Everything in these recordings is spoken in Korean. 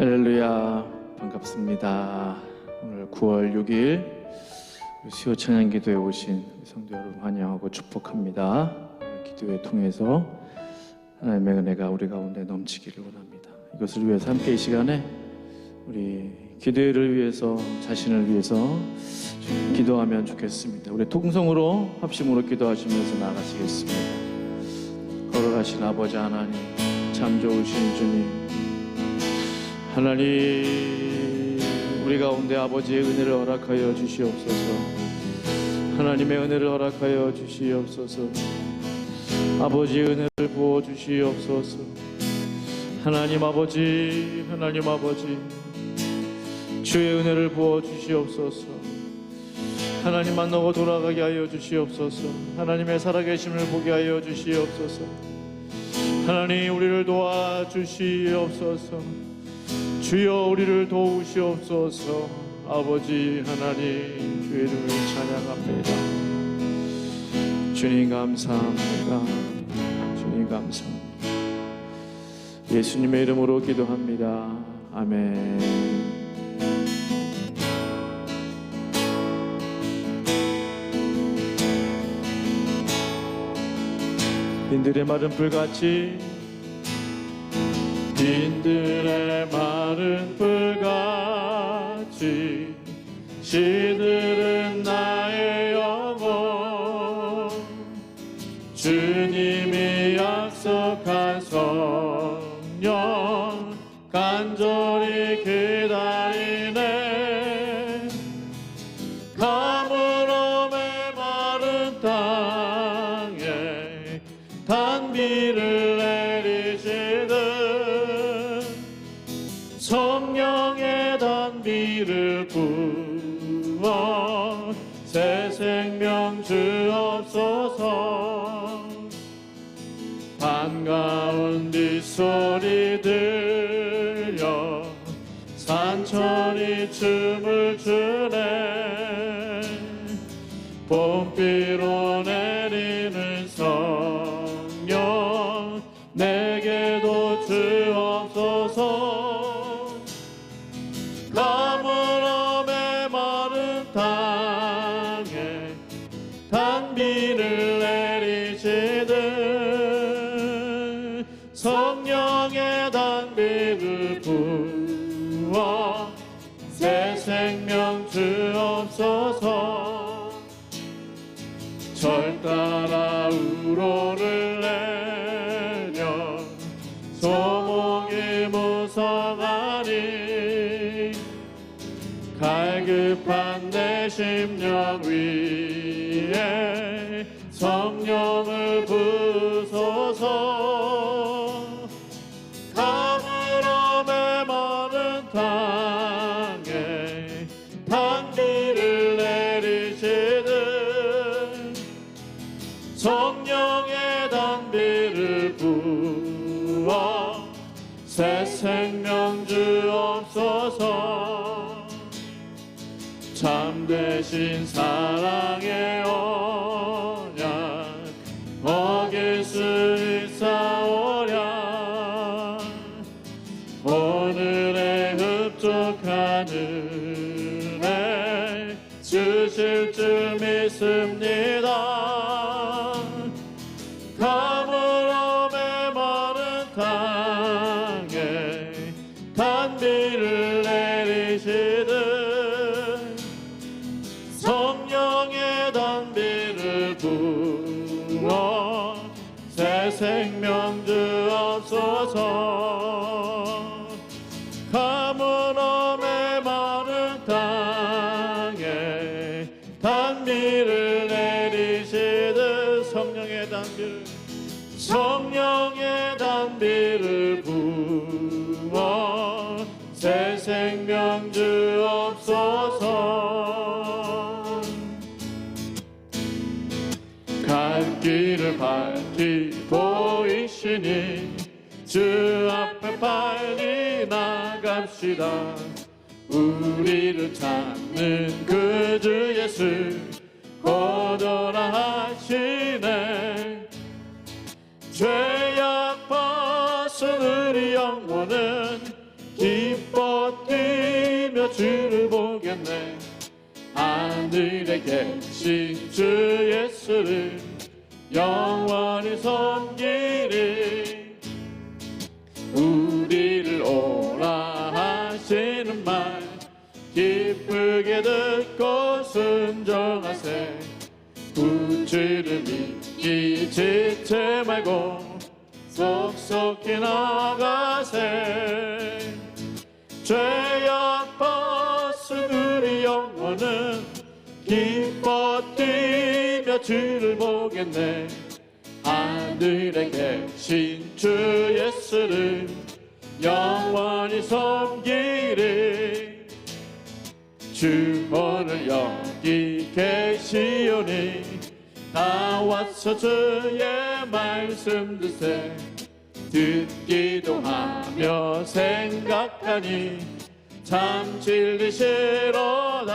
할렐루야, 반갑습니다. 오늘 9월 6일 수요 찬양 기도에 오신 성도 여러분 환영하고 축복합니다. 기도회 통해서 하나님의 은혜가 우리 가운데 넘치기를 원합니다. 이것을 위해서 함께 이 시간에 우리 기도회를 위해서, 자신을 위해서 기도하면 좋겠습니다. 우리 통성으로 합심으로 기도하시면서 나가시겠습니다. 걸어가신 아버지 하나님, 참 좋으신 주님, 하나님, 우리 가운데 아버지의 은혜를 허락하여 주시옵소서. 하나님의 은혜를 허락하여 주시옵소서. 아버지의 은혜를 부어 주시옵소서. 하나님 아버지, 하나님 아버지, 주의 은혜를 부어 주시옵소서. 하나님 만나고 돌아가게 하여 주시옵소서. 하나님의 살아계심을 보게 하여 주시옵소서. 하나님, 우리를 도와 주시옵소서. 주여, 우리를 도우시옵소서. 아버지 하나님, 주의 이름을 찬양합니다. 주님 감사합니다. 주님 감사합니다. 예수님의 이름으로 기도합니다. 아멘. 빈들의 마른 불같이, 빈들의 마른 불같이 시들은 나의 영혼, 주님이 약속한 성령 간절히 기다리네. 가물어 메마른 땅에 단비를 내리시듯 성령의 단비를 부어 새 생명 주옵소서. 반가운 빗소리 들려 산천이 춤을 추네. 봄비로 내리는 성령 내게도 주옵소서. 가물어 메마른 땅에 단비를 내리시듯 성령의 단비를 부어 새 생명 주옵소서. 절 따라 우로를 내려 소목이 무성하니 갈급한 내 심령 위에 성령을 부소서. 가물어 메마른 땅에 단비를 내리시듯 성령의 단비를 부어 새 생명 주옵소서. 참되신 사랑의 언약 어길 수 있사오랴. 오늘의 흡족한 은혜 주실 줄 믿습니다. 가물어 메마른 땅에 단비를 내리시듯 성령의 단비를 부어 새 생명 주옵소서. 가물어 메마른 땅에 단비를 내리시듯 성령의 단비를 부어 새 생명 주옵소서. 갈 길을 밝히 보이시니 주 앞에 빨리 나갑시다. 우리를 찾는 그 주 예수 고도라 하시네. 죄악 벗은 우리 영혼은 기쁨 기뻐 뛰며 주를 보겠네. 하늘에 계신 주 예수를 영원히 섬기리. 우리를 오라 하시는 말 기쁘게 듣고 순종하세. 구주를 믿기 지체 말고 속속히 나가세. 죄악 벗은 우리 영혼은 기뻐 뛰며 주를 보겠네. 하늘에 계신 주 예수를 영원히 섬기리. 주 오늘 여기 계시오니 나와서 주의 말씀 듣세. 듣기도 하며 생각하니 참 진리시로다.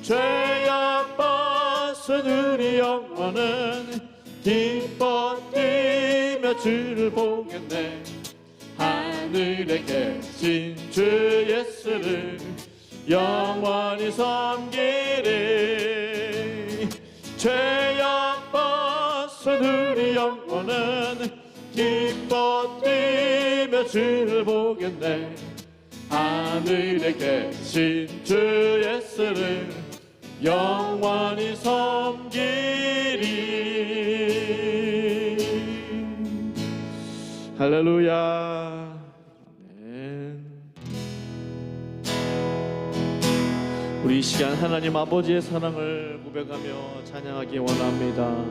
죄악 벗은 우리 영혼은 기뻐 뛰며 주를 보겠네. 하늘에 계신 주 예수를 영원히 섬기리. 죄악 벗은 우리 영혼은 기뻐 뛰며 주를 보겠네. 하늘에 계신 주 예수를 영원히 섬기리. 할렐루야. 아멘. 우리 이 시간 하나님 아버지의 사랑을 고백하며 찬양하기 원합니다.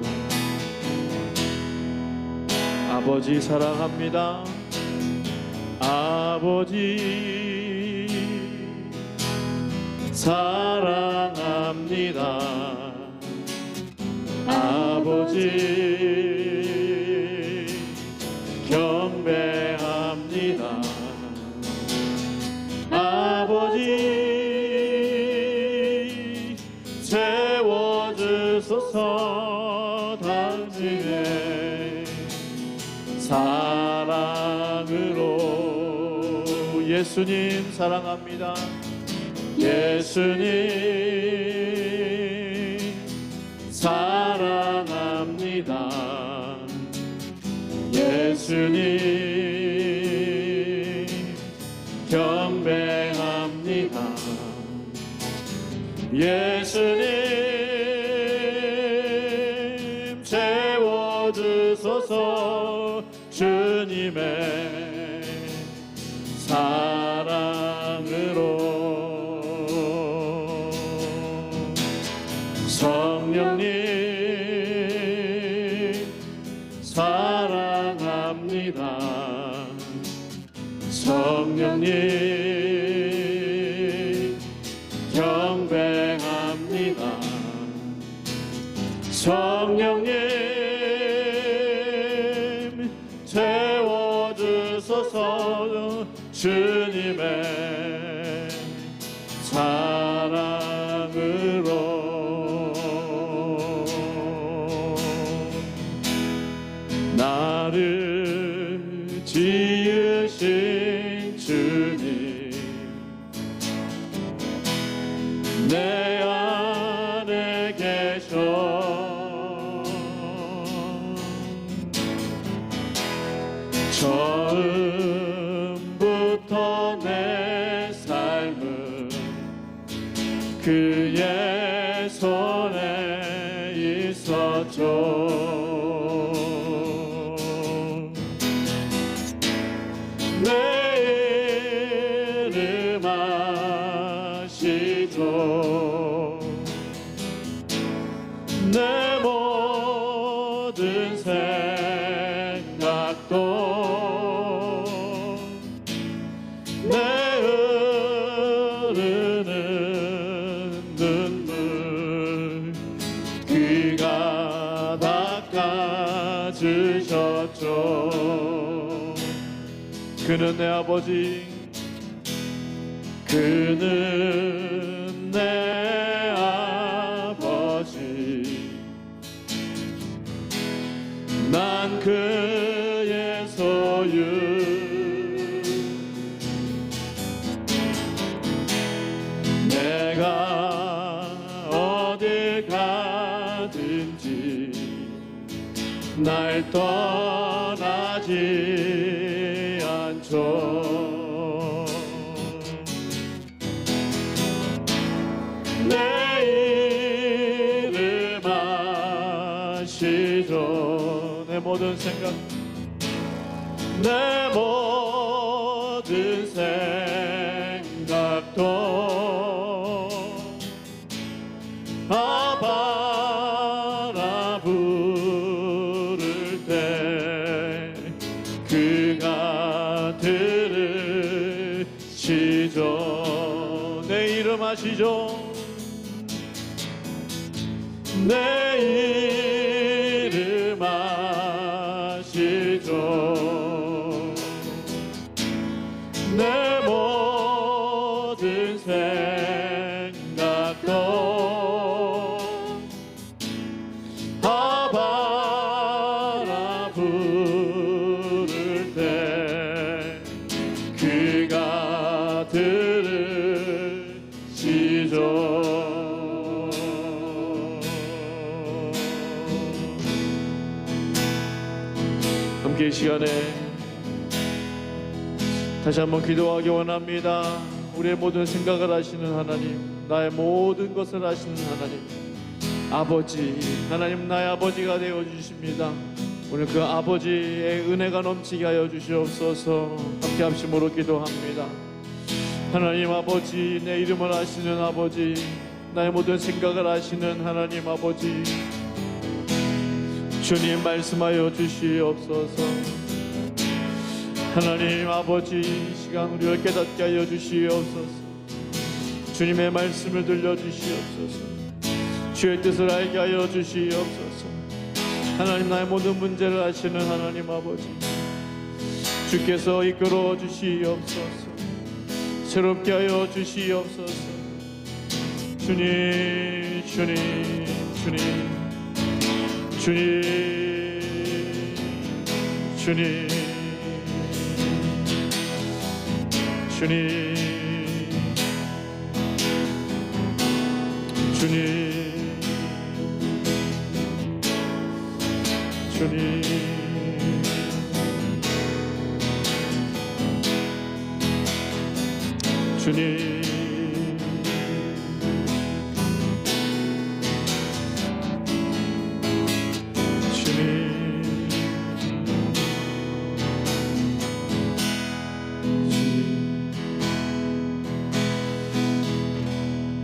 아버지 사랑합니다. 아버지 사랑합니다. 아버지 경배합니다. 아버지 채워주소서. 당신의 사랑으로. 예수님 사랑합니다. 예수님 사랑합니다. 예수님 경배합니다. 예수님 채워주소서. 주님의 사랑으로. 성령님 사랑합니다. 성령님 경배합니다. 성령님 채워주소서. 주님의 사랑으로. 나를 지으신 주님 내 안에 계셔. 처음부터 내 삶은 그의 손에 있었죠. 내 이름 아시죠. 내 모든 생각도 내 흐르는 눈물 그가 닦아주셨죠. 그는 내 아버지. 그는 내 아버지. 난 그의 소유. 날 떠나지 않죠. 내 이름 아시죠. 내 모든 생각, 내 모든 생각도 아바라 부를 때 그가 들으시죠. 내 이름 아시죠. 내 이름 아시죠. 내 모든 생각도 아바라 부를 때 그가 들으시죠. 함께 이 시간에 다시 한번 기도하기 원합니다. 우리의 모든 생각을 아시는 하나님, 나의 모든 것을 아시는 하나님, 아버지, 하나님 나의 아버지가 되어 주십니다. 오늘 그 아버지의 은혜가 넘치게 하여 주시옵소서. 함께 합심으로 기도합니다. 하나님 아버지, 내 이름을 아시는 아버지, 나의 모든 생각을 아시는 하나님 아버지, 주님 말씀하여 주시옵소서. 하나님 아버지, 이 시간 우리를 깨닫게 하여 주시옵소서. 주님의 말씀을 들려주시옵소서. 주의 뜻을 알게 하여 주시옵소서. 하나님 나의 모든 문제를 아시는 하나님 아버지, 주께서 이끌어 주시옵소서. 새롭게 하여 주시옵소서. 주님, 주님, 주님, 주님, 주님, 주님, 주님, 주님, 주님,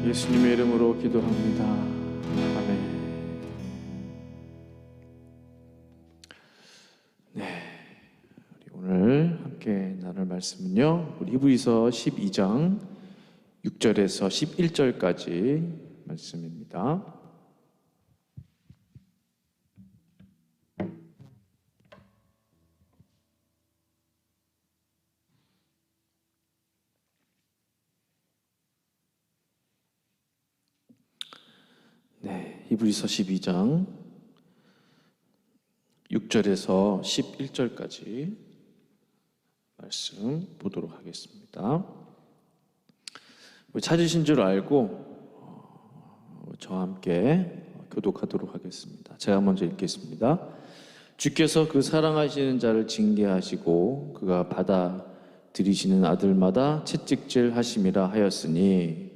예수님의 이름으로 기도합니다. 아멘. 네, 우리 오늘 함께 나눌 말씀은요, 우리 히브리서 12장 6절에서 11절까지 말씀입니다. 네, 히브리서 12장 6절에서 11절까지 말씀 보도록 하겠습니다. 찾으신 줄 알고 저와 함께 교독하도록 하겠습니다. 제가 먼저 읽겠습니다. 주께서 그 사랑하시는 자를 징계하시고 그가 받아들이시는 아들마다 채찍질 하심이라 하였으니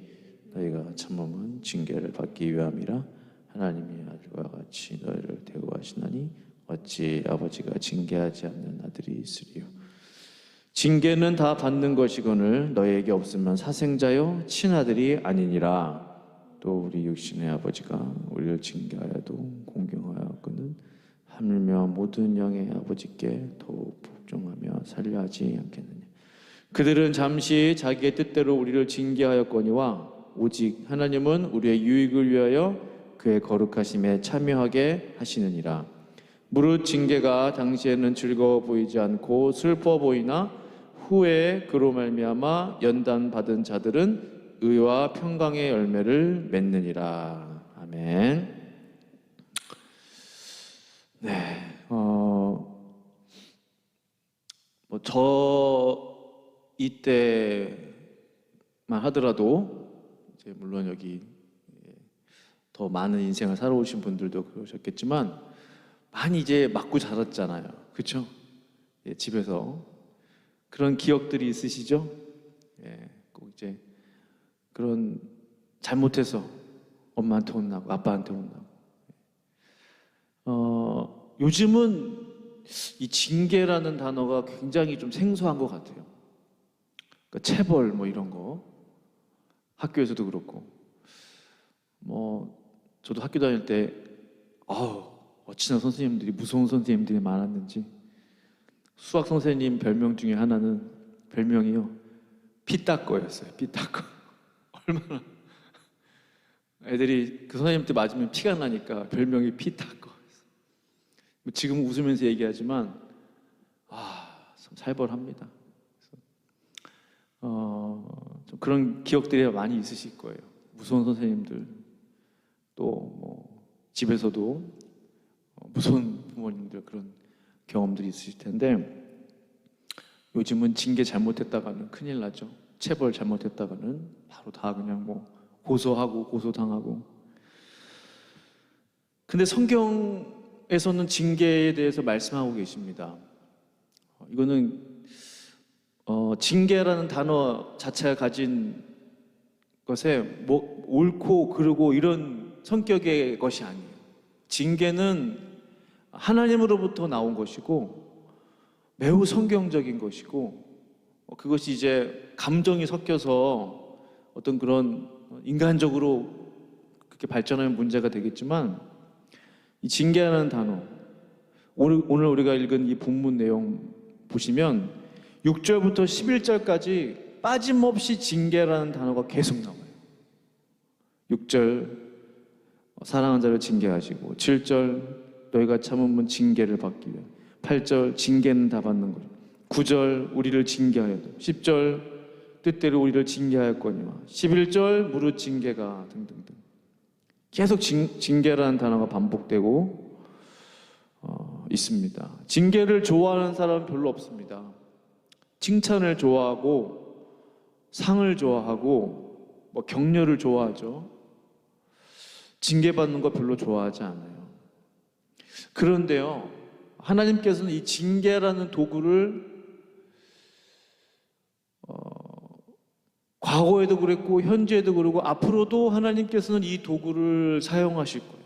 너희가 참음은 징계를 받기 위함이라. 하나님이 아들과 같이 너희를 대우하시나니 어찌 아버지가 징계하지 않는 아들이 있으리요. 징계는 다 받는 것이거늘 너희에게 없으면 사생자요 친아들이 아니니라. 또 우리 육신의 아버지가 우리를 징계하여도 공경하였거든 하물며 모든 영의 아버지께 더욱 복종하며 살려하지 않겠느냐. 그들은 잠시 자기의 뜻대로 우리를 징계하였거니와 오직 하나님은 우리의 유익을 위하여 그의 거룩하심에 참여하게 하시느니라. 무릇 징계가 당시에는 즐거워 보이지 않고 슬퍼 보이나 후에 그로 말미암아 연단 받은 자들은 의와 평강의 열매를 맺느니라. 아멘. 네, 이때만 하더라도 이제 물론 여기 더 많은 인생을 살아오신 분들도 그러셨겠지만 많이 이제 맞고 자랐잖아요. 그렇죠? 예, 집에서 그런 기억들이 있으시죠? 예, 꼭 이제 그런 잘못해서 엄마한테 혼나고 아빠한테 혼나고. 요즘은 이 징계라는 단어가 굉장히 좀 생소한 것 같아요. 그러니까 체벌 뭐 이런 거 학교에서도 그렇고 뭐 저도 학교 다닐 때 어찌나 선생님들이 무서운 선생님들이 많았는지 수학 선생님 별명 중에 하나는 별명이요 피따꺼였어요. 피따꺼. 얼마나 애들이 그 선생님한테 맞으면 피가 나니까 별명이 피따꺼. 지금 웃으면서 얘기하지만 참 살벌합니다. 좀 그런 기억들이 많이 있으실 거예요. 무서운 선생님들 또 뭐 집에서도 무서운 부모님들 그런 경험들이 있으실 텐데 요즘은 징계 잘못했다가는 큰일 나죠. 체벌 잘못했다가는 바로 다 그냥 뭐 고소하고 고소당하고. 근데 성경에서는 징계에 대해서 말씀하고 계십니다. 이거는 징계라는 단어 자체가 가진 것에 뭐 옳고 그르고 이런 성격의 것이 아니에요. 징계는 하나님으로부터 나온 것이고 매우 성경적인 것이고 그것이 이제 감정이 섞여서 어떤 그런 인간적으로 그렇게 발전하면 문제가 되겠지만 이 징계라는 단어 오늘 우리가 읽은 이 본문 내용 보시면 6절부터 11절까지 빠짐없이 징계라는 단어가 계속 나와요. 6절 사랑하는 자를 징계하시고 7절 너희가 참으면 징계를 받기 위해 8절 징계는 다 받는 거죠. 9절 우리를 징계하여도 10절 뜻대로 우리를 징계하였거니와 11절 무릇 징계가 등등등 계속 징계라는 단어가 반복되고 있습니다. 징계를 좋아하는 사람은 별로 없습니다. 칭찬을 좋아하고 상을 좋아하고 뭐 격려를 좋아하죠. 징계받는 거 별로 좋아하지 않아요. 그런데요, 하나님께서는 이 징계라는 도구를 과거에도 그랬고 현재에도 그러고 앞으로도 하나님께서는 이 도구를 사용하실 거예요.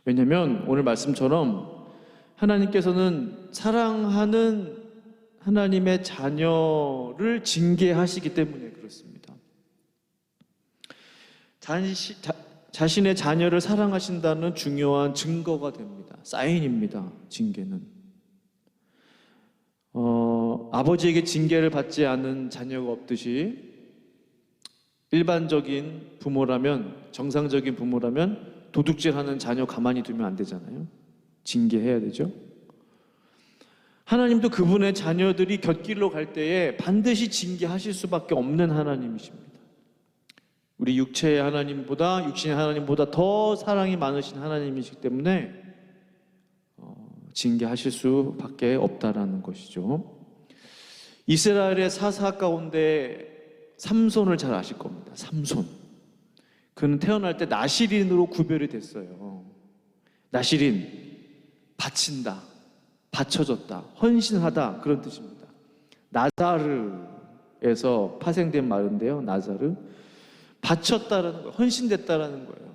왜냐하면 오늘 말씀처럼 하나님께서는 사랑하는 하나님의 자녀를 징계하시기 때문에 그렇습니다. 자신의 자녀를 사랑하신다는 중요한 증거가 됩니다. 사인입니다. 징계는. 아버지에게 징계를 받지 않은 자녀가 없듯이 일반적인 부모라면, 정상적인 부모라면 도둑질하는 자녀 가만히 두면 안 되잖아요. 징계해야 되죠. 하나님도 그분의 자녀들이 곁길로 갈 때에 반드시 징계하실 수밖에 없는 하나님이십니다. 우리 육체의 하나님보다, 육신의 하나님보다 더 사랑이 많으신 하나님이시기 때문에 징계하실 수밖에 없다라는 것이죠. 이스라엘의 사사 가운데 삼손을 잘 아실 겁니다. 삼손. 그는 태어날 때 나실인으로 구별이 됐어요. 나실인, 바친다, 바쳐졌다, 헌신하다 그런 뜻입니다. 나자르에서 파생된 말인데요. 나자르. 바쳤다라는 거예요. 헌신됐다라는 거예요.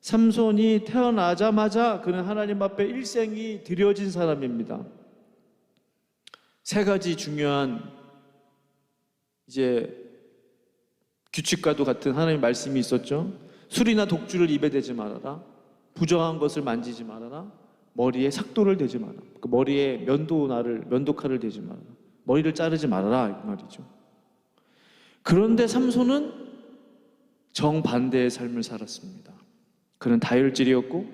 삼손이 태어나자마자 그는 하나님 앞에 일생이 드려진 사람입니다. 세 가지 중요한 이제 규칙과도 같은 하나님의 말씀이 있었죠. 술이나 독주를 입에 대지 말아라. 부정한 것을 만지지 말아라. 머리에 삭도를 대지 말아라. 그 머리에 면도칼을 대지 말아라. 머리를 자르지 말아라 이 말이죠. 그런데 삼손은 정반대의 삶을 살았습니다. 그는 다혈질이었고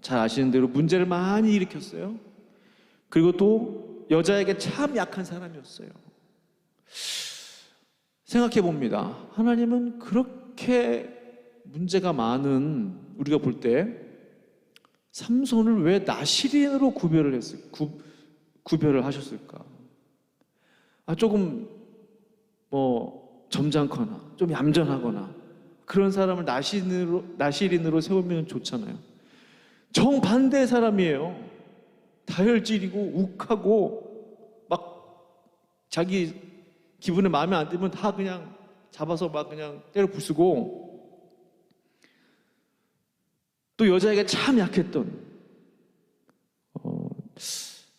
잘 아시는 대로 문제를 많이 일으켰어요. 그리고 또 여자에게 참 약한 사람이었어요. 생각해 봅니다. 하나님은 그렇게 문제가 많은 우리가 볼 때 삼손을 왜 나실인으로 구별을 하셨을까? 조금 점잖거나 좀 얌전하거나 그런 사람을 나실인으로 세우면 좋잖아요. 정반대의 사람이에요. 다혈질이고 욱하고 막 자기 기분에 마음에 안 들면 다 그냥 잡아서 막 그냥 때려 부수고, 또 여자에게 참 약했던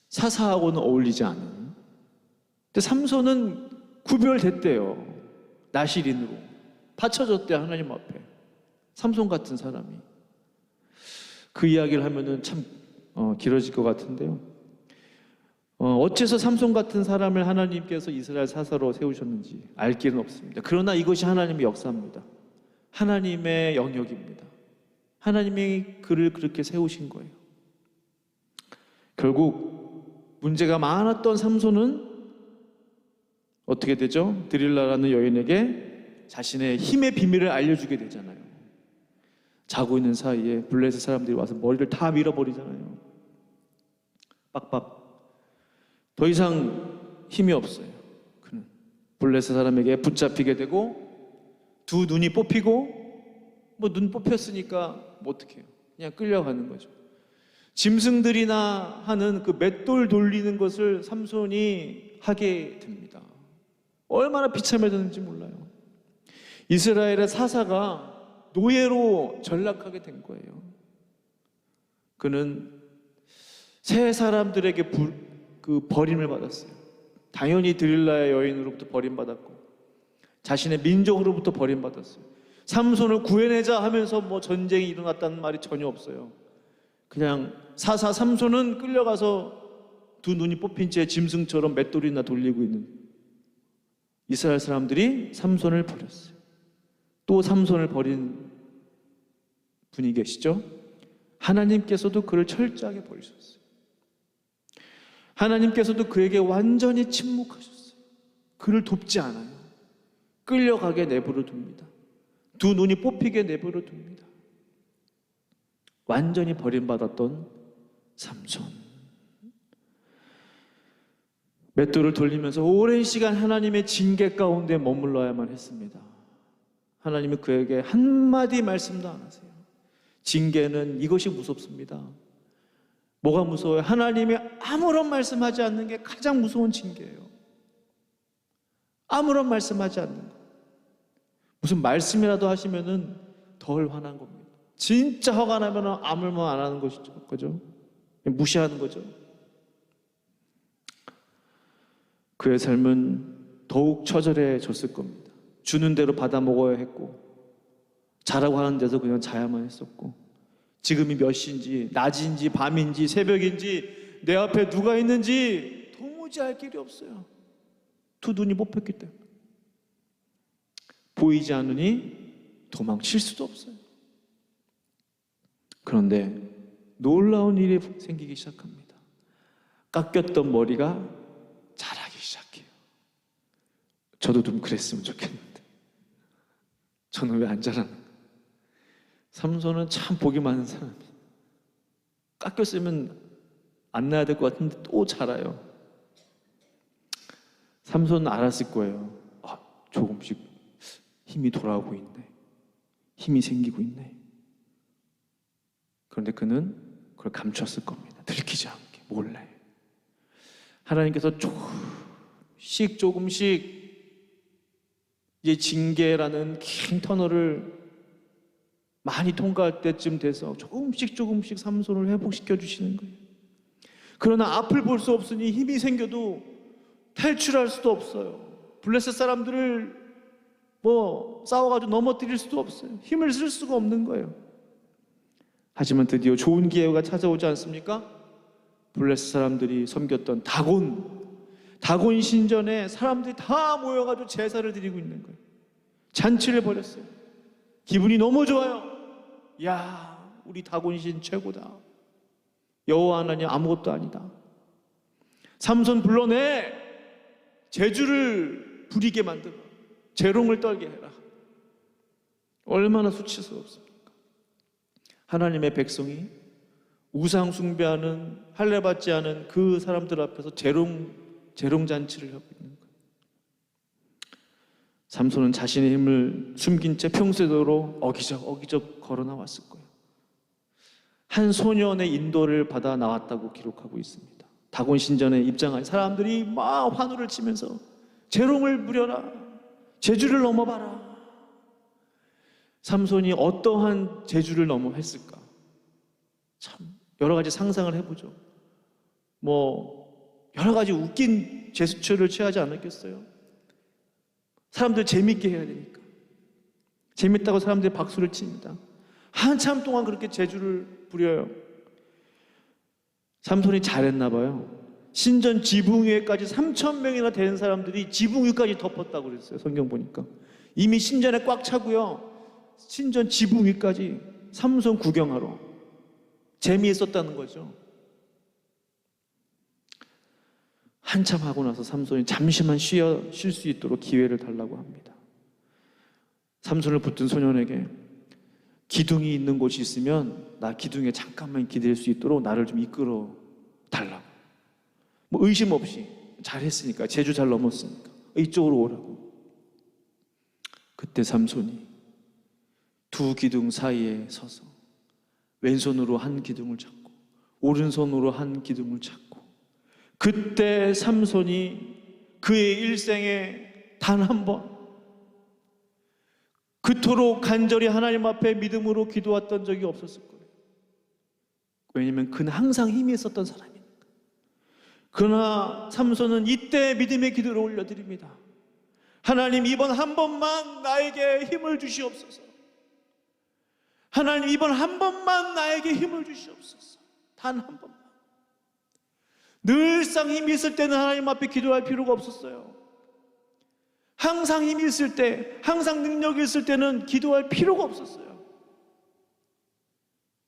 사사하고는 어울리지 않은. 근데 삼손은 구별됐대요. 나실인으로 바쳐졌대, 하나님 앞에. 삼손 같은 사람이. 그 이야기를 하면은 참 길어질 것 같은데요. 어째서 삼손 같은 사람을 하나님께서 이스라엘 사사로 세우셨는지 알 길은 없습니다. 그러나 이것이 하나님의 역사입니다. 하나님의 영역입니다. 하나님이 그를 그렇게 세우신 거예요. 결국 문제가 많았던 삼손은 어떻게 되죠? 드릴라라는 여인에게 자신의 힘의 비밀을 알려주게 되잖아요. 자고 있는 사이에 블레셋 사람들이 와서 머리를 다 밀어버리잖아요. 빡빡. 더 이상 힘이 없어요. 그는 블레셋 사람에게 붙잡히게 되고, 두 눈이 뽑히고, 뭐 눈 뽑혔으니까 뭐 어떡해요. 그냥 끌려가는 거죠. 짐승들이나 하는 그 맷돌 돌리는 것을 삼손이 하게 됩니다. 얼마나 비참해졌는지 몰라요. 이스라엘의 사사가 노예로 전락하게 된 거예요. 그는 새 사람들에게 버림을 받았어요. 당연히 드릴라의 여인으로부터 버림받았고, 자신의 민족으로부터 버림받았어요. 삼손을 구해내자 하면서 뭐 전쟁이 일어났다는 말이 전혀 없어요. 그냥 사사 삼손은 끌려가서 두 눈이 뽑힌 채 짐승처럼 맷돌이나 돌리고 있는 이스라엘 사람들이 삼손을 버렸어요. 또 삼손을 버린 분이 계시죠? 하나님께서도 그를 철저하게 버리셨어요. 하나님께서도 그에게 완전히 침묵하셨어요. 그를 돕지 않아요. 끌려가게 내버려 둡니다. 두 눈이 뽑히게 내버려 둡니다. 완전히 버림받았던 삼손. 맷돌을 돌리면서 오랜 시간 하나님의 징계 가운데 머물러야만 했습니다. 하나님은 그에게 한마디 말씀도 안 하세요. 징계는 이것이 무섭습니다. 뭐가 무서워요? 하나님이 아무런 말씀하지 않는 게 가장 무서운 징계예요. 아무런 말씀하지 않는 거. 무슨 말씀이라도 하시면은 덜 화난 겁니다. 진짜 화가 나면 아무 말 안 하는 것이죠. 그죠? 무시하는 거죠. 그의 삶은 더욱 처절해졌을 겁니다. 주는 대로 받아 먹어야 했고, 자라고 하는 데서 그냥 자야만 했었고, 지금이 몇 시인지, 낮인지, 밤인지, 새벽인지, 내 앞에 누가 있는지 도무지 알 길이 없어요. 두 눈이 뽑혔기 때문에. 보이지 않으니 도망칠 수도 없어요. 그런데 놀라운 일이 생기기 시작합니다. 깎였던 머리가 자라기 시작해요. 저도 좀 그랬으면 좋겠는데 저는 왜 안 자라는 거예요? 삼손은 참 복이 많은 사람이에요. 깎였으면 안 나야 될 것 같은데 또 자라요. 삼손은 알았을 거예요. 조금씩 힘이 돌아오고 있네. 힘이 생기고 있네. 그런데 그는 그걸 감췄을 겁니다. 들키지 않게 몰래. 하나님께서 조금씩 이제 징계라는 긴 터널을 많이 통과할 때쯤 돼서 조금씩 삼손을 회복시켜 주시는 거예요. 그러나 앞을 볼 수 없으니 힘이 생겨도 탈출할 수도 없어요. 블레셋 사람들을 싸워가지고 넘어뜨릴 수도 없어요. 힘을 쓸 수가 없는 거예요. 하지만 드디어 좋은 기회가 찾아오지 않습니까? 블레셋 사람들이 섬겼던 다곤 신전에 사람들이 다 모여가지고 제사를 드리고 있는 거예요. 잔치를 벌였어요. 기분이 너무 좋아요. 야, 우리 다곤 신 최고다. 여호와 하나님 아무것도 아니다. 삼손 불러내. 제주를 부리게 만들어. 재롱을 떨게 해라. 얼마나 수치스럽습니까? 하나님의 백성이 우상 숭배하는, 할례받지 않은 그 사람들 앞에서 재롱잔치를 하고 있는 거예요. 삼손은 자신의 힘을 숨긴 채 평소대로 어기적 걸어 나왔을 거예요. 한 소년의 인도를 받아 나왔다고 기록하고 있습니다. 다곤 신전에 입장한 사람들이 막 환호를 치면서 재롱을 부려라, 제주를 넘어봐라. 삼손이 어떠한 제주를 넘어 했을까? 참 여러 가지 상상을 해보죠. 여러 가지 웃긴 제스처를 취하지 않았겠어요? 사람들 재밌게 해야 되니까. 재밌다고 사람들이 박수를 칩니다. 한참 동안 그렇게 제주를 부려요. 삼손이 잘했나 봐요. 신전 지붕 위에까지 3,000명이나 되는 사람들이 지붕 위까지 덮었다고 그랬어요. 성경 보니까. 이미 신전에 꽉 차고요. 신전 지붕 위까지 삼손 구경하러. 재미있었다는 거죠. 한참 하고 나서 삼손이 잠시만 쉴 수 있도록 기회를 달라고 합니다. 삼손을 붙든 소년에게 기둥이 있는 곳이 있으면 나 기둥에 잠깐만 기댈 수 있도록 나를 좀 이끌어 달라고. 의심 없이 잘했으니까, 제주 잘 넘었으니까 이쪽으로 오라고. 그때 삼손이 두 기둥 사이에 서서 왼손으로 한 기둥을 잡고 오른손으로 한 기둥을 잡고, 그때 삼손이 그의 일생에 단 한 번 그토록 간절히 하나님 앞에 믿음으로 기도했던 적이 없었을 거예요. 왜냐하면 그는 항상 힘이 있었던 사람이니까. 그러나 삼손은 이때 믿음의 기도를 올려드립니다. 하나님, 이번 한 번만 나에게 힘을 주시옵소서. 하나님, 이번 한 번만 나에게 힘을 주시옵소서. 단 한 번만. 늘상 힘이 있을 때는 하나님 앞에 기도할 필요가 없었어요. 항상 힘이 있을 때, 항상 능력이 있을 때는 기도할 필요가 없었어요.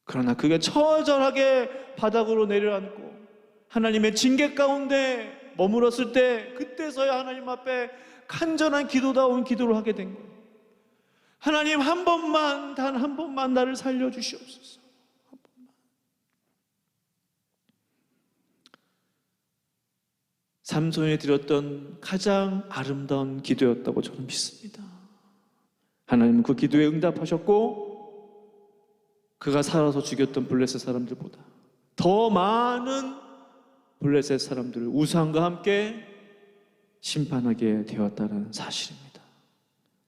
그러나 그게 처절하게 바닥으로 내려앉고 하나님의 징계 가운데 머물렀을 때, 그때서야 하나님 앞에 간절한 기도다운 기도를 하게 된 거예요. 하나님, 한 번만, 단 한 번만 나를 살려주시옵소서. 한 번만. 삼손이 드렸던 가장 아름다운 기도였다고 저는 믿습니다. 하나님은 그 기도에 응답하셨고, 그가 살아서 죽였던 블레셋 사람들보다 더 많은 블레셋 사람들을 우상과 함께 심판하게 되었다는 사실입니다.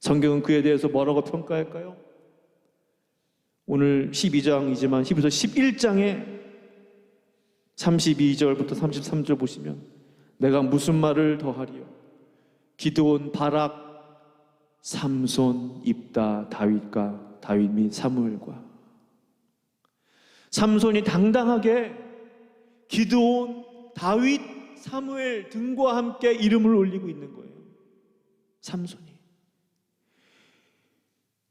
성경은 그에 대해서 뭐라고 평가할까요? 오늘 12장이지만 히브리서 11장에 32절부터 33절 보시면 내가 무슨 말을 더하리요? 기드온, 바락, 삼손, 입다, 다윗과 다윗 및 사무엘과. 삼손이 당당하게 기드온, 다윗, 사무엘 등과 함께 이름을 올리고 있는 거예요. 삼손이.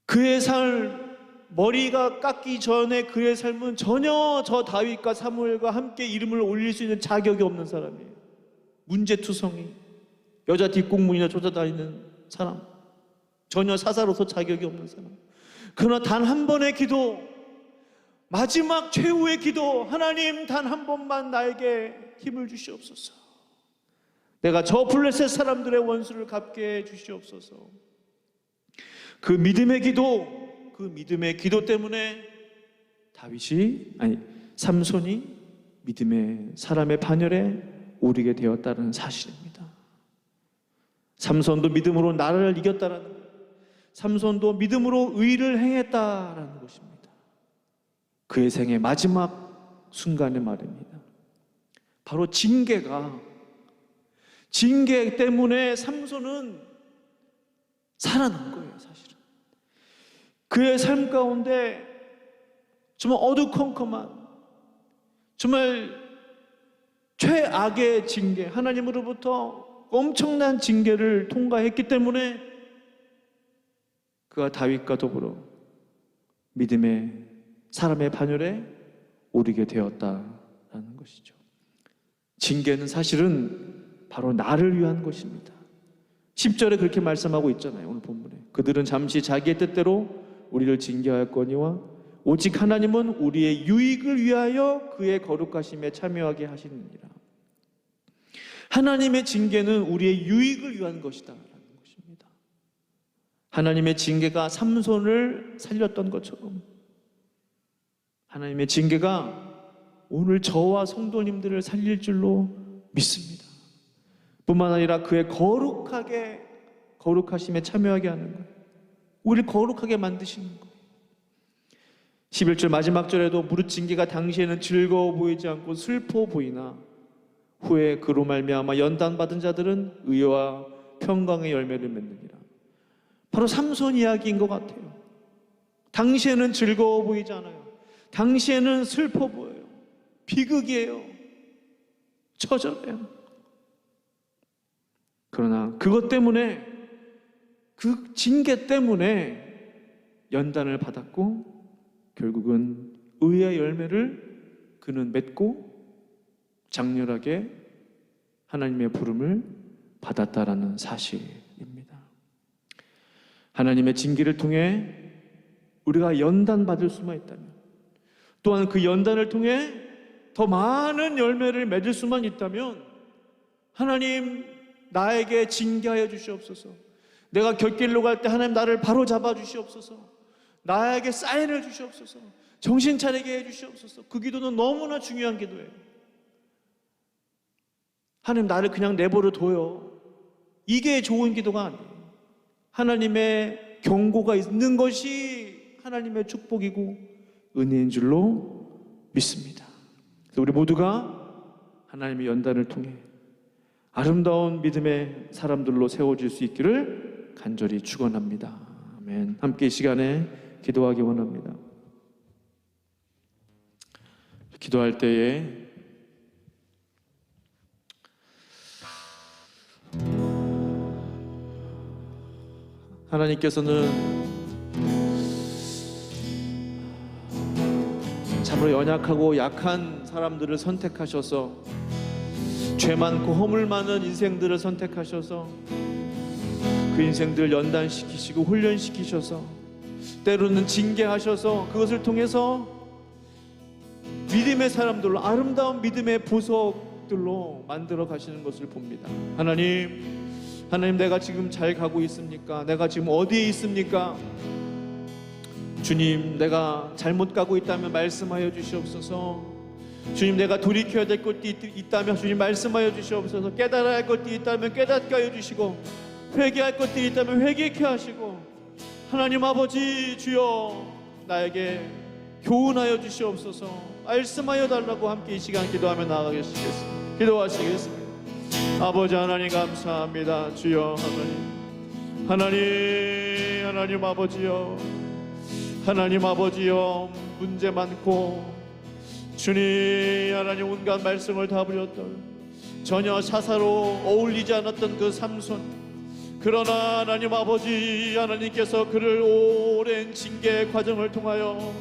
그의 삶, 머리가 깎기 전에 그의 삶은 전혀 저 다윗과 사무엘과 함께 이름을 올릴 수 있는 자격이 없는 사람이에요. 문제투성이, 여자 뒷공문이나 쫓아다니는 사람, 전혀 사사로서 자격이 없는 사람. 그러나 단 한 번의 기도, 마지막 최후의 기도, 하나님, 단 한 번만 나에게 힘을 주시옵소서. 내가 저 블레셋 사람들의 원수를 갚게 해 주시옵소서. 그 믿음의 기도 때문에 삼손이 믿음의 사람의 반열에 오르게 되었다는 사실입니다. 삼손도 믿음으로 나라를 이겼다라는 것, 삼손도 믿음으로 의를 행했다라는 것입니다. 그의 생의 마지막 순간의 말입니다. 바로 징계 때문에 삼손은 살아난 거예요, 사실은. 그의 삶 가운데 정말 어두컴컴한, 정말 최악의 징계, 하나님으로부터 엄청난 징계를 통과했기 때문에 그가 다윗과 더불어 믿음의 사람의 반열에 오르게 되었다라는 것이죠. 징계는 사실은 바로 나를 위한 것입니다. 10절에 그렇게 말씀하고 있잖아요, 오늘 본문에. 그들은 잠시 자기의 뜻대로 우리를 징계하였거니와 오직 하나님은 우리의 유익을 위하여 그의 거룩하심에 참여하게 하시느니라. 하나님의 징계는 우리의 유익을 위한 것이다 라는 것입니다. 하나님의 징계가 삼손을 살렸던 것처럼 하나님의 징계가 오늘 저와 성도님들을 살릴 줄로 믿습니다. 뿐만 아니라 그의 거룩하심에 참여하게 하는 거예요. 우리를 거룩하게 만드시는 거예요. 11절 마지막 절에도 무릇 징계가 당시에는 즐거워 보이지 않고 슬퍼 보이나 후에 그로 말미암아 연단받은 자들은 의와 평강의 열매를 맺느니라. 바로 삼손 이야기인 것 같아요. 당시에는 즐거워 보이지 않아요. 당시에는 슬퍼 보여요. 비극이에요. 처절해요. 그러나 그것 때문에, 그 징계 때문에 연단을 받았고 결국은 의의 열매를 그는 맺고 장렬하게 하나님의 부름을 받았다라는 사실입니다. 하나님의 징계를 통해 우리가 연단받을 수만 있다면, 또한 그 연단을 통해 더 많은 열매를 맺을 수만 있다면, 하나님 나에게 징계하여 주시옵소서. 내가 곁길로 갈 때 하나님 나를 바로 잡아 주시옵소서. 나에게 사인을 주시옵소서. 정신 차리게 해 주시옵소서. 그 기도는 너무나 중요한 기도예요. 하나님 나를 그냥 내버려 둬요. 이게 좋은 기도가 아니에요. 하나님의 경고가 있는 것이 하나님의 축복이고 은혜인 줄로 믿습니다. 그래서 우리 모두가 하나님의 연단을 통해 아름다운 믿음의 사람들로 세워질 수 있기를 간절히 축원합니다. 아멘. 함께 이 시간에 기도하기 원합니다. 기도할 때에 하나님께서는 참으로 연약하고 약한 사람들을 선택하셔서, 죄 많고 허물 많은 인생들을 선택하셔서 그 인생들을 연단시키시고 훈련시키셔서 때로는 징계하셔서 그것을 통해서 믿음의 사람들로, 아름다운 믿음의 보석들로 만들어 가시는 것을 봅니다. 하나님 내가 지금 잘 가고 있습니까? 내가 지금 어디에 있습니까? 주님, 내가 잘못 가고 있다면 말씀하여 주시옵소서. 주님, 내가 돌이켜야 될 것이 있다면 주님 말씀하여 주시옵소서. 깨달아야 할 것이 있다면 깨닫게 하여 주시고, 회개할 것들이 있다면 회개케 하시고, 하나님 아버지 주여 나에게 교훈하여 주시옵소서. 말씀하여 달라고 함께 이 시간 기도하며 나아가시겠습니다. 기도하시겠습니다. 아버지 하나님 감사합니다. 주여 하나님 아버지여, 하나님 아버지여, 문제 많고 주님 하나님 온갖 말씀을 다 부렸던, 전혀 사사로 어울리지 않았던 그 삼손, 그러나 하나님 아버지 하나님께서 그를 오랜 징계 과정을 통하여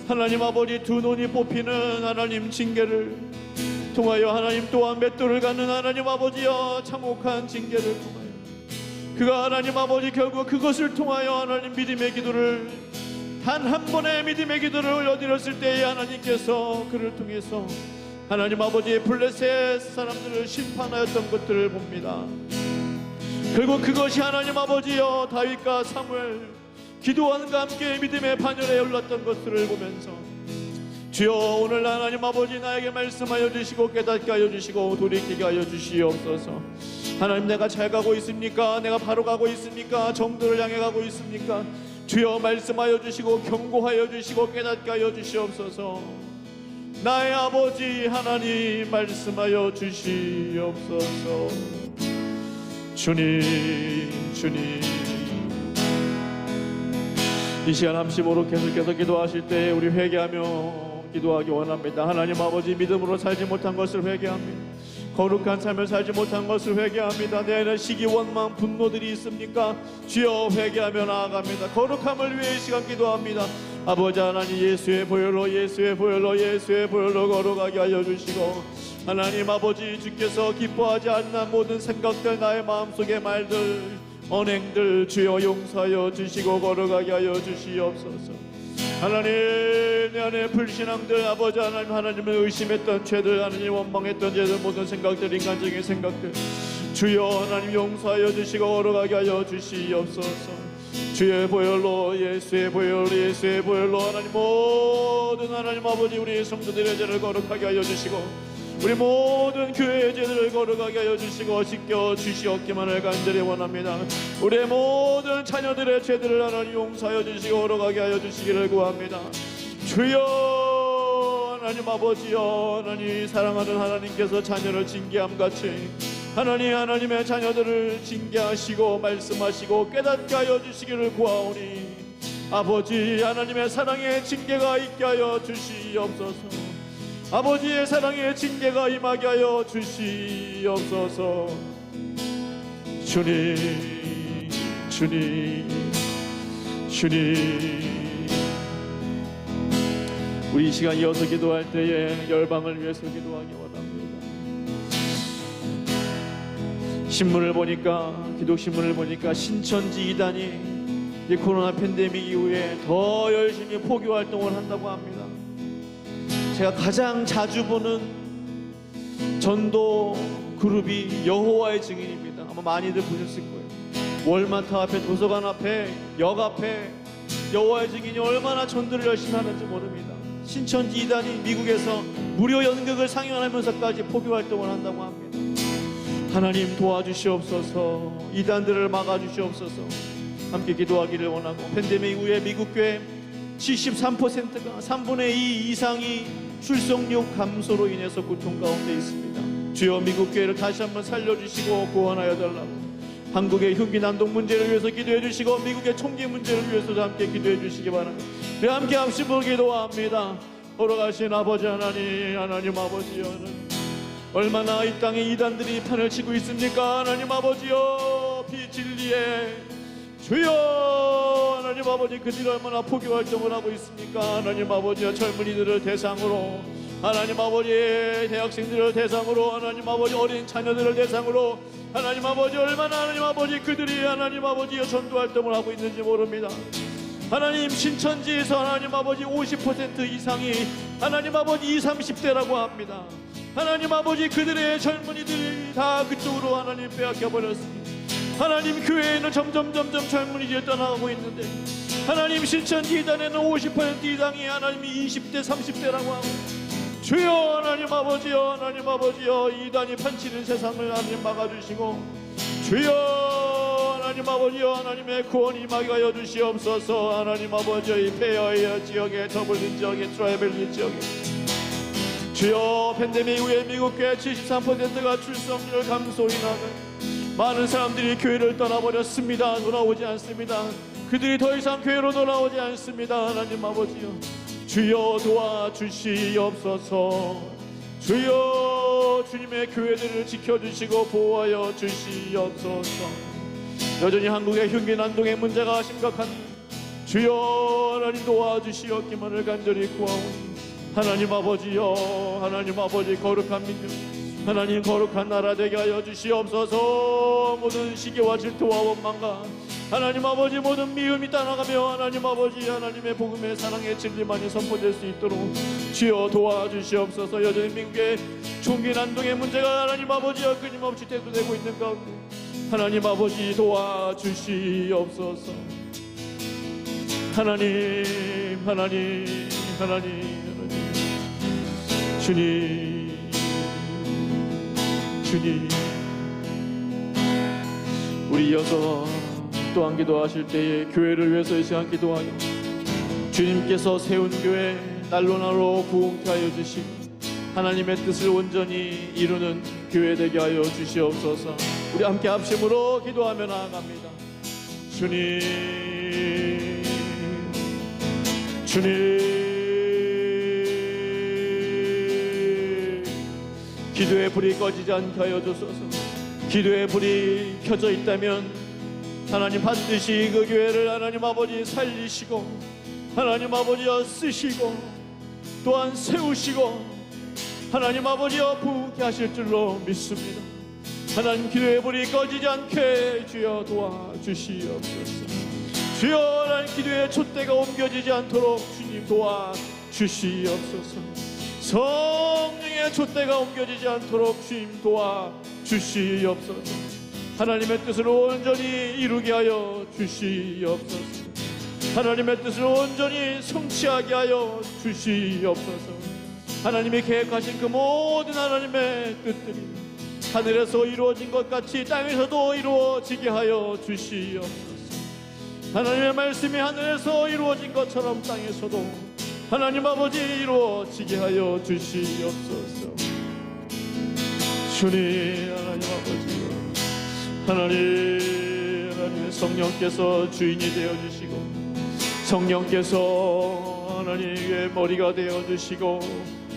하나님 아버지 두 눈이 뽑히는 하나님 징계를 통하여, 하나님 또한 맷돌을 가는 하나님 아버지여 참혹한 징계를 통하여 그가 하나님 아버지 결국 그것을 통하여 하나님 믿음의 기도를, 단 한 번의 믿음의 기도를 올려드렸을 때에 하나님께서 그를 통해서 하나님 아버지의 블레셋 사람들을 심판하였던 것들을 봅니다. 결국 그것이 하나님 아버지여 다윗과 사무엘 기도원과 함께 믿음의 반열에 올랐던 것들을 보면서, 주여 오늘 하나님 아버지 나에게 말씀하여 주시고 깨닫게 하여 주시고 돌이키게 하여 주시옵소서. 하나님, 내가 잘 가고 있습니까? 내가 바로 가고 있습니까? 정도를 향해 가고 있습니까? 주여 말씀하여 주시고 경고하여 주시고 깨닫게 하여 주시옵소서. 나의 아버지 하나님 말씀하여 주시옵소서. 주님 이 시간 함심으로 계속해서 기도하실 때 우리 회개하며 기도하기 원합니다. 하나님 아버지, 믿음으로 살지 못한 것을 회개합니다. 거룩한 삶을 살지 못한 것을 회개합니다. 내 안에 시기, 원망, 분노들이 있습니까? 주여 회개하며 나아갑니다. 거룩함을 위해 이 시간 기도합니다. 아버지 하나님, 예수의 보혈로 거룩하게 하여 주시고, 하나님 아버지 주께서 기뻐하지 않는 모든 생각들, 나의 마음속의 말들, 언행들 주여 용서하여 주시고 거룩하게 하여 주시옵소서. 하나님, 내 안에 불신앙들, 아버지 하나님을 의심했던 죄들, 하나님 원망했던 죄들, 모든 생각들, 인간적인 생각들 주여 하나님 용서하여 주시고 거룩하게 하여 주시옵소서. 주의 보혈로, 예수의 보혈로, 예수의 보혈로 하나님 모든 하나님 아버지 우리 성도들의 죄를 거룩하게 하여 주시고 우리 모든 교회의 죄들을 거룩하게 하여 주시고 씻겨 주시옵기만을 간절히 원합니다. 우리의 모든 자녀들의 죄들을 하나님 용서하여 주시고 거룩하게 하여 주시기를 구합니다. 주여 하나님 아버지여, 하나님 사랑하는 하나님께서 자녀를 징계함같이 하나님의 자녀들을 징계하시고 말씀하시고 깨닫게 하여 주시기를 구하오니 아버지 하나님의 사랑의 징계가 있게 하여 주시옵소서. 아버지의 사랑의 징계가 임하게 하여 주시옵소서. 주님, 주님, 주님. 우리 이 시간 이어서 기도할 때에 열방을 위해서 기도하기 원합니다. 신문을 보니까, 기독신문을 보니까 신천지 이단이 이 코로나 팬데믹 이후에 더 열심히 포교 활동을 한다고 합니다. 제가 가장 자주 보는 전도 그룹이 여호와의 증인입니다. 아마 많이들 보셨을 거예요. 월마트 앞에, 도서관 앞에, 역 앞에 여호와의 증인이 얼마나 전도를 열심히 하는지 모릅니다. 신천지 이단이 미국에서 무료 연극을 상영하면서까지 포교 활동을 한다고 합니다. 하나님 도와주시옵소서. 이단들을 막아주시옵소서. 함께 기도하기를 원하고, 팬데믹 이후에 미국 교회 73%가 3분의 2 이상이 출석률 감소로 인해서 고통 가운데 있습니다. 주여 미국 교회를 다시 한번 살려주시고 구원하여 달라고, 한국의 흉기 난동 문제를 위해서 기도해 주시고 미국의 총기 문제를 위해서도 함께 기도해 주시기 바랍니다. 우리 함께 합심으로 기도합니다. 걸어가신 아버지 하나님, 하나님 아버지여, 얼마나 이 땅에 이단들이 판을 치고 있습니까? 하나님 아버지여, 비진리에 주여, 하나님 아버지 그들이 얼마나 포교 활동을 하고 있습니까? 하나님 아버지여, 젊은이들을 대상으로, 하나님 아버지 대학생들을 대상으로, 하나님 아버지 어린 자녀들을 대상으로, 하나님 아버지 얼마나 하나님 아버지 그들이 하나님 아버지여 전도 활동을 하고 있는지 모릅니다. 하나님 신천지에서 하나님 아버지 50% 이상이 하나님 아버지 20, 30대라고 합니다. 하나님 아버지 그들의 젊은이들이 다 그쪽으로 하나님 빼앗겨 버렸습니다. 하나님 교회에는 점점 젊은이들이 떠나가고 있는데 하나님 신천지 이단에는 50% 이상이 하나님이 20대 30대라고 하고, 주여 하나님 아버지여, 하나님 아버지여, 이단이 판치는 세상을 하나님 막아주시고, 주여 하나님 아버지여, 하나님의 구원 임하게 하여 주시옵소서. 하나님 아버지여, 이 페어웨어 지역에, 더블린 지역에, 트라이벨리 지역에 주여 팬데믹 이후에 미국 교회 73%가 출석률 감소 인하는 많은 사람들이 교회를 떠나버렸습니다. 돌아오지 않습니다. 그들이 더 이상 교회로 돌아오지 않습니다. 하나님 아버지여, 주여 도와주시옵소서. 주여 주님의 교회들을 지켜주시고 보호하여 주시옵소서. 여전히 한국의 흉기 난동의 문제가 심각한 주여 하나님 도와주시옵기만을 간절히 구하오니, 하나님 아버지여, 하나님 아버지 거룩한 민족, 하나님 거룩한 나라 되게 하여 주시옵소서. 모든 시기와 질투와 원망과 하나님 아버지 모든 미움이 떠나가며 하나님 아버지 하나님의 복음의 사랑의 진리만이 선포될 수 있도록 주여 도와주시옵소서. 여전히 미국의 총기 난동의 문제가 하나님 아버지여 끊임없이 대두되고 있는 가운데 하나님 아버지 도와주시옵소서. 하나님, 하나님, 하나님, 주님, 주님. 우리 이어서 또한 기도하실 때에 교회를 위해서 이 시간 기도하여 주님께서 세운 교회 날로 날로 부흥케 하여 주시고 하나님의 뜻을 온전히 이루는 교회 되게 하여 주시옵소서. 우리 함께 합심으로 기도하며 나아갑니다. 주님, 주님. 기도의 불이 꺼지지 않게 하여 주소서. 기도의 불이 켜져 있다면 하나님 반드시 그 교회를 하나님 아버지 살리시고 하나님 아버지여 쓰시고 또한 세우시고 하나님 아버지여 부흥케 하실 줄로 믿습니다. 하나님 기도의 불이 꺼지지 않게 주여 도와주시옵소서. 주여 하나님 기도의 촛대가 옮겨지지 않도록 주님 도와주시옵소서. 성령의 촛대가 옮겨지지 않도록 주님 도와주시옵소서. 하나님의 뜻을 온전히 이루게 하여 주시옵소서. 하나님의 뜻을 온전히 성취하게 하여 주시옵소서. 하나님이 계획하신 그 모든 하나님의 뜻들이 하늘에서 이루어진 것 같이 땅에서도 이루어지게 하여 주시옵소서. 하나님의 말씀이 하늘에서 이루어진 것처럼 땅에서도 하나님 아버지 이루어지게 하여 주시옵소서. 주님 하나님 아버지, 하나님의 성령께서 주인이 되어주시고 성령께서 하나님의 머리가 되어주시고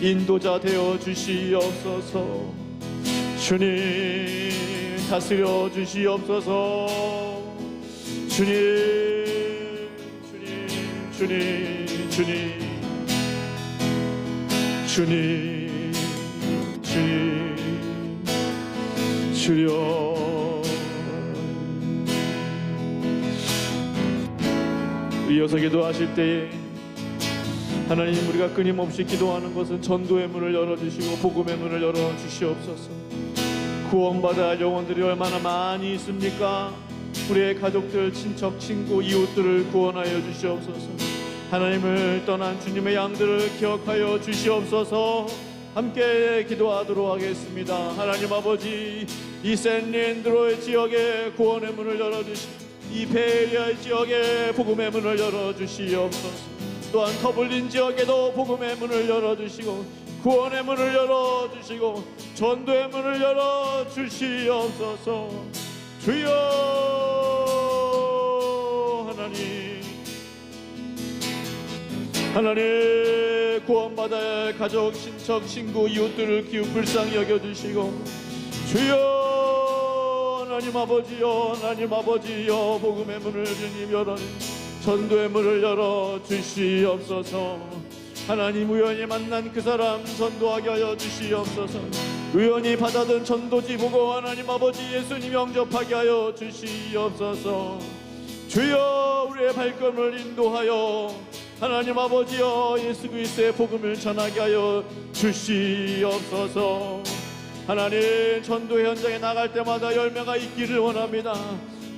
인도자 되어주시옵소서. 주님 다스려 주시옵소서. 주님 주님 주님 주님 주님 주님 주여. 이어서 기도하실 때에 하나님, 우리가 끊임없이 기도하는 것은 전도의 문을 열어주시고 복음의 문을 열어주시옵소서. 구원받아야 할 영혼들이 얼마나 많이 있습니까? 우리의 가족들, 친척, 친구, 이웃들을 구원하여 주시옵소서. 하나님을 떠난 주님의 양들을 기억하여 주시옵소서. 함께 기도하도록 하겠습니다. 하나님 아버지, 이 샌린드로의 지역에 구원의 문을 열어주시고 이 베리아의 지역에 복음의 문을 열어주시옵소서. 또한 더블린 지역에도 복음의 문을 열어주시고 구원의 문을 열어주시고 전도의 문을 열어주시옵소서. 주여 하나님, 하나님 구원받아야 할 가족, 친척, 친구, 이웃들을 기웃 불쌍히 여겨주시고 주여 하나님 아버지여, 하나님 아버지여, 복음의 문을 주님 열어 전도의 문을 열어 주시옵소서. 하나님, 우연히 만난 그 사람 전도하게 하여 주시옵소서. 우연히 받아든 전도지 보고 하나님 아버지 예수님 영접하게 하여 주시옵소서. 주여 우리의 발걸음을 인도하여 하나님 아버지여 예수 그리스도의 복음을 전하게 하여 주시옵소서. 하나님, 전도 현장에 나갈 때마다 열매가 있기를 원합니다.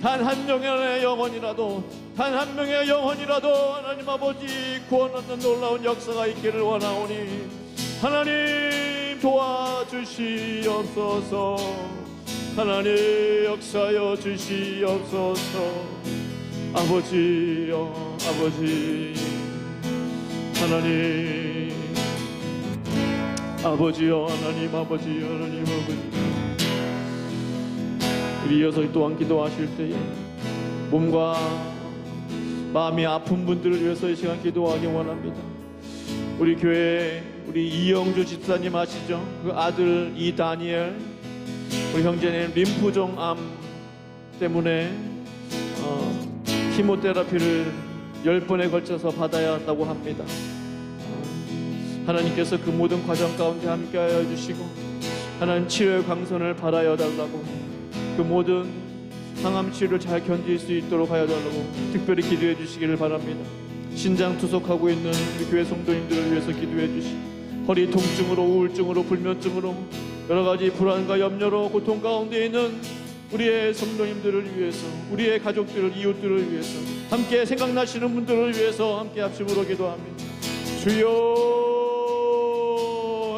단 한 명의 영혼이라도, 단 한 명의 영혼이라도 하나님 아버지 구원 얻는 놀라운 역사가 있기를 원하오니 하나님 도와주시옵소서. 하나님 역사하여 주시옵소서. 아버지여, 아버지 하나님, 아버지여, 하나님 아버지, 하나님 아버지. 우리 이어서 또한 기도하실 때에 몸과 마음이 아픈 분들을 위해서 이 시간 기도하기 원합니다. 우리 교회 우리 이영주 집사님 아시죠? 그 아들 이다니엘, 우리 형제님 림프종 암 때문에 키모테라피를 10번에 걸쳐서 받아야 한다고 합니다. 하나님께서 그 모든 과정 가운데 함께하여 주시고 하나님 치료의 광선을 발하여 달라고, 그 모든 항암 치료를 잘 견딜 수 있도록 하여 달라고 특별히 기도해 주시기를 바랍니다. 신장 투석하고 있는 우리 교회 성도님들을 위해서 기도해 주시고, 허리 통증으로, 우울증으로, 불면증으로, 여러가지 불안과 염려로 고통 가운데 있는 우리의 성도님들을 위해서, 우리의 가족들을, 이웃들을 위해서, 함께 생각나시는 분들을 위해서 함께 합심으로 기도합니다. 주여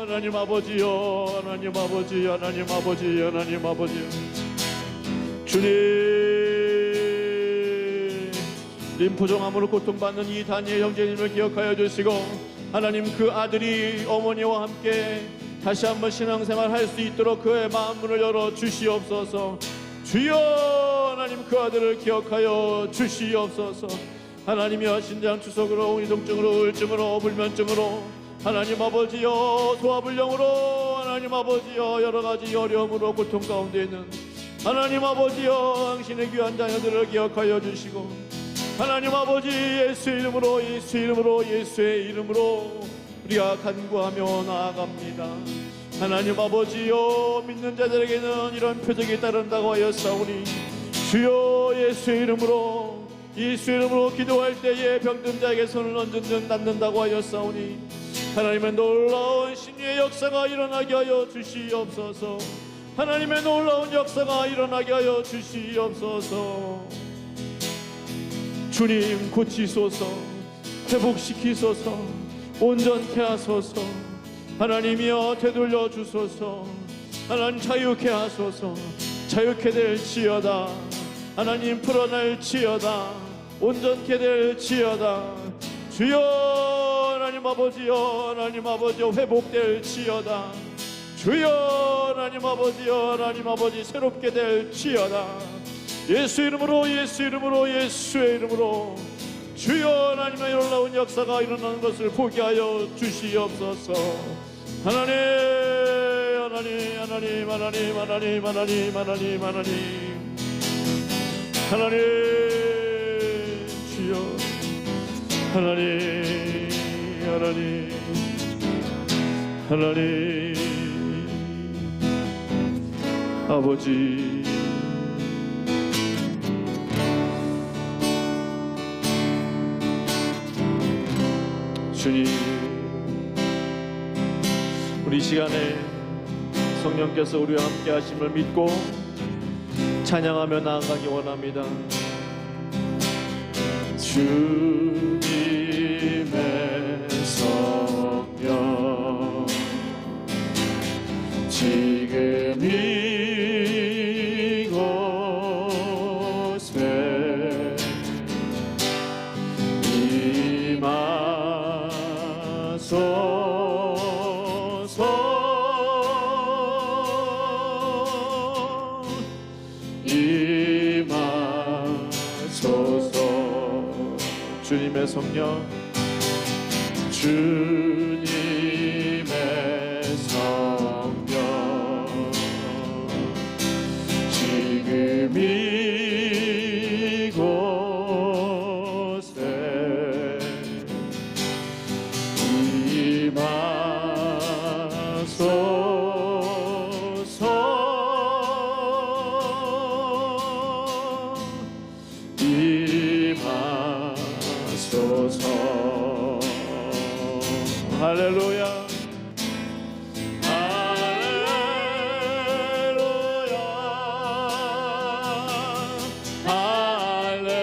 하나님 아버지여, 하나님 아버지, 하나님 아버지, 하나님 아버지. 주님, 림프종암으로 고통받는 이 다니엘 형제님을 기억하여 주시고 하나님, 그 아들이 어머니와 함께 다시 한번 신앙생활 할 수 있도록 그의 마음문을 열어 주시옵소서. 주여 하나님, 그 아들을 기억하여 주시옵소서. 하나님이여, 신장 투석으로, 이동증으로, 우울증으로, 불면증으로, 하나님 아버지여, 소화불량으로, 하나님 아버지여, 여러가지 어려움으로 고통 가운데 있는 하나님 아버지여, 당신의 귀한 자녀들을 기억하여 주시고 하나님 아버지, 예수의 이름으로, 예수의 이름으로, 예수의 이름으로 우리가 간구하며 나아갑니다. 하나님 아버지여, 믿는 자들에게는 이런 표적이 따른다고 하였사오니 주여 예수의 이름으로, 예수의 이름으로 기도할 때에 병든 자에게 손을 얹은 듯 낫는다고 하였사오니 하나님의 놀라운 신유의 역사가 일어나게 하여 주시옵소서. 하나님의 놀라운 역사가 일어나게 하여 주시옵소서. 주님 고치소서, 회복시키소서, 온전케 하소서. 하나님이여 되돌려 주소서. 하나님 자유케 하소서. 자유케 될지어다. 하나님 풀어낼지어다. 온전케 될지어다. 주여 하나님 아버지여, 하나님 아버지여 회복될지어다. 주여 하나님 아버지여, 하나님 아버지 새롭게 될지어다. 예수 이름으로, 예수 이름으로, 예수의 이름으로 주여 하나님의 놀라운 역사가 일어나는 것을 보게 하여 주시옵소서. 하나님 하나님 하나님 하나님 하나님 하나님 하나님 하나님 하나님 주여 하나님 하나님 하나님 아버지 주님, 우리 시간에 성령께서 우리와 함께 하심을 믿고 찬양하며 나아가기 원합니다. 주님의 성령 지금 이곳에 임하소서. 주님의 성령 주님의 성령 지금 이곳에 임하소서. 할렐루야 할렐루야 할렐루야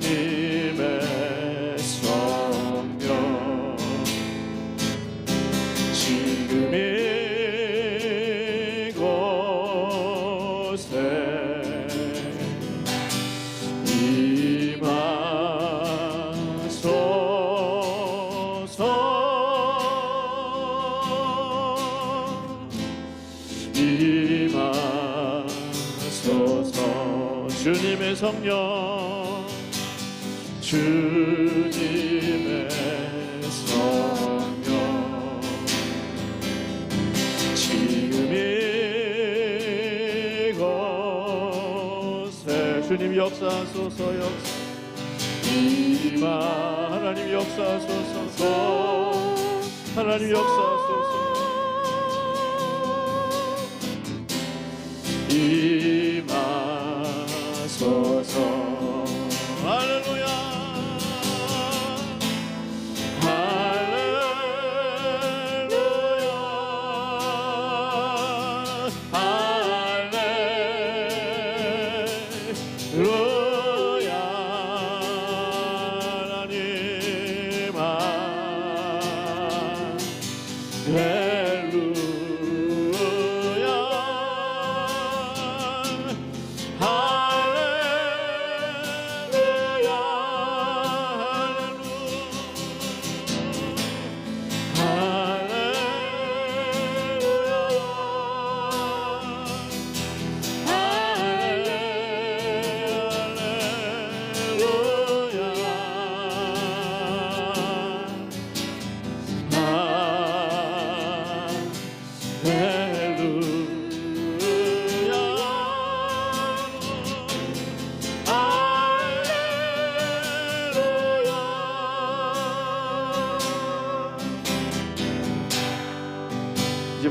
주님의 성령 지금 이곳에 임하소서. 임하소서. 주님의 성령 주님의 성령 지금 이곳에 주님 역사하소서. 하나님 역사하소서. 하나님 역사하소서. 임하소서. 할렐루야 할렐루야 할렐루야 하나님 할렐루야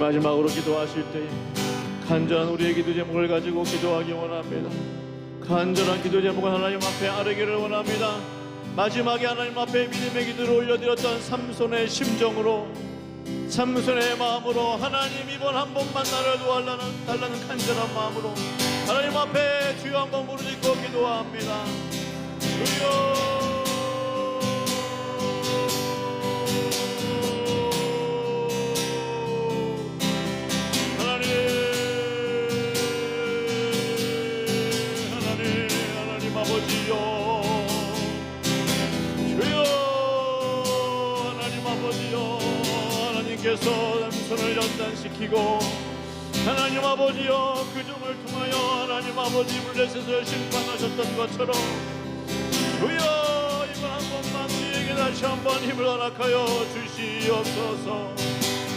마지막으로 기도하실 때 간절한 우리의 기도 제목을 가지고 기도하기 원합니다. 간절한 기도 제목은 하나님 앞에 아뢰기를 원합니다. 마지막에 하나님 앞에 믿음의 기도를 올려드렸던 삼손의 심정으로, 삼손의 마음으로, 하나님 이번 한 번만 나를 도와달라는 간절한 마음으로 하나님 앞에 주여 한번 부르짖고 기도합니다. 주여 삼손을 연단시키고 하나님 아버지여 그 종을 통하여 하나님 아버지 블레셋을 심판하셨던 것처럼 주여 이번 한 번만 우리에게 다시 한번 힘을 허락하여 주시옵소서.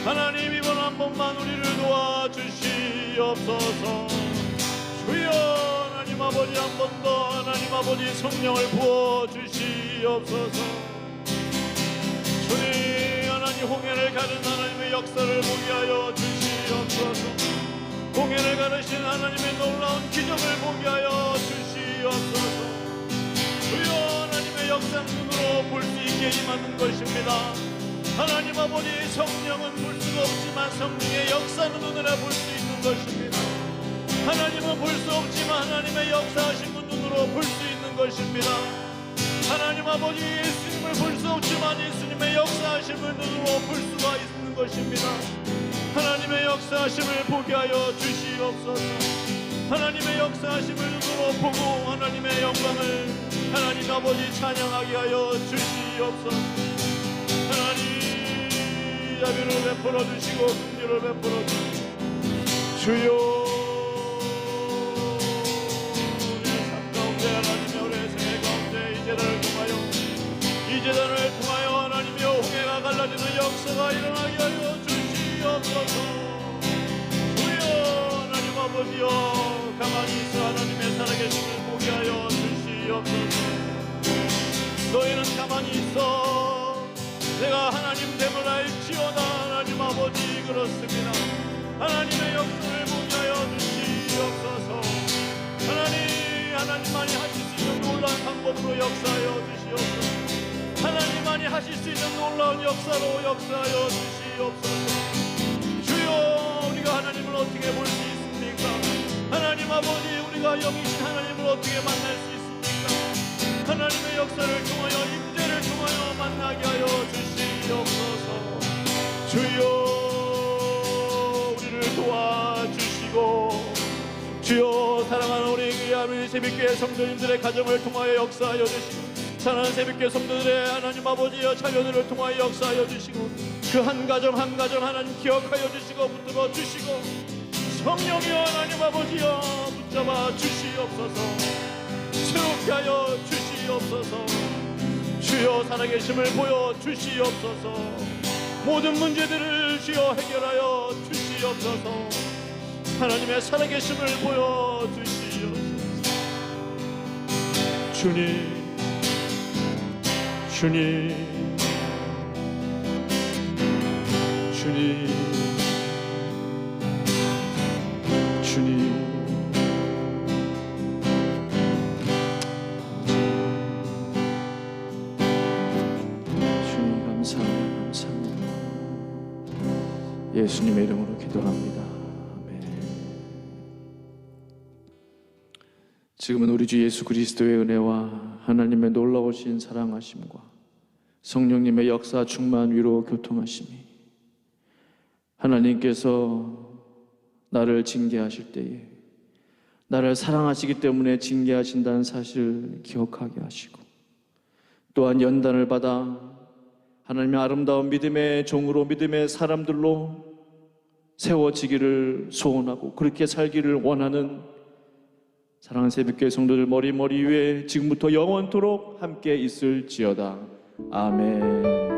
하나님 이번 한 번만 우리를 도와주시옵소서. 주여 하나님 아버지 한 번 더 하나님 아버지 성령을 부어주시옵소서. 주님 하나님 홍해를 가른 하나님의 역사를 보게 하여 주시옵소서. 홍해를 가르신 하나님의 놀라운 기적을 보게 하여 주시옵소서. 주여 하나님의 역사 눈으로 볼 수 있게 임하는 것입니다. 하나님 아버지 성령은 볼 수가 없지만 성령의 역사는 눈으로 볼 수 있는 것입니다. 하나님은 볼 수 없지만 하나님의 역사하심은 눈으로 볼 수 있는 것입니다. 하나님 아버지 예수님을 볼 수 없지만 예수님의 역사하심을 눈으로 볼 수가 있는 것입니다. 하나님의 역사하심을 보게 하여 주시옵소서. 하나님의 역사하심을 눈으로 보고 하나님의 영광을 하나님 아버지 찬양하게 하여 주시옵소서. 하나님 자비를 베풀어 주시고 긍휼을 베풀어 주시고 주여 이 제단을 통하여 하나님의 홍해가 갈라지는 역사가 일어나게 하여 주시옵소서. 주여 하나님 아버지여 가만히 있어 하나님의 살아계심을 보게 하여 주시옵소서. 너희는 가만히 있어 내가 하나님 됨을 알지어다. 하나님 아버지 그렇습니다. 하나님의 역사를 보게 하여 주시옵소서. 하나님만이 하실 수 있는 놀라운 방법으로 역사하여 주시옵소서. 하나님만이 하실 수 있는 놀라운 역사로 역사하여 주시옵소서. 주여 우리가 하나님을 어떻게 볼 수 있습니까? 하나님 아버지 우리가 영이신 하나님을 어떻게 만날 수 있습니까? 하나님의 역사를 통하여 임재를 통하여 만나게 하여 주시옵소서. 주여 우리를 도와주시고 주여 사랑하는 우리 귀한 새벽교회 성도님들의 가정을 통하여 역사하여 주시고 사랑하는 새벽교회 성도들의 하나님 아버지여 자녀들을 통하여 역사하여 주시고 그 한 가정 한 가정 하나님 기억하여 주시고 붙들어 주시고 성령이여 하나님 아버지여 붙잡아 주시옵소서. 새롭게 하여 주시옵소서. 주여 살아계심을 보여 주시옵소서. 모든 문제들을 주여 해결하여 주시옵소서. 하나님의 살아계심을 보여 주시옵소서. 주님 주님 주님 주님 주님 감사합니다. 감사합니다. 예수님의 이름으로 기도합니다. 지금은 우리 주 예수 그리스도의 은혜와 하나님의 놀라우신 사랑하심과 성령님의 역사 충만 위로 교통하심이 하나님께서 나를 징계하실 때에 나를 사랑하시기 때문에 징계하신다는 사실을 기억하게 하시고 또한 연단을 받아 하나님의 아름다운 믿음의 종으로 믿음의 사람들로 세워지기를 소원하고 그렇게 살기를 원하는 사랑하는 새벽교회 성도들 머리 위에 지금부터 영원토록 함께 있을지어다. 아멘.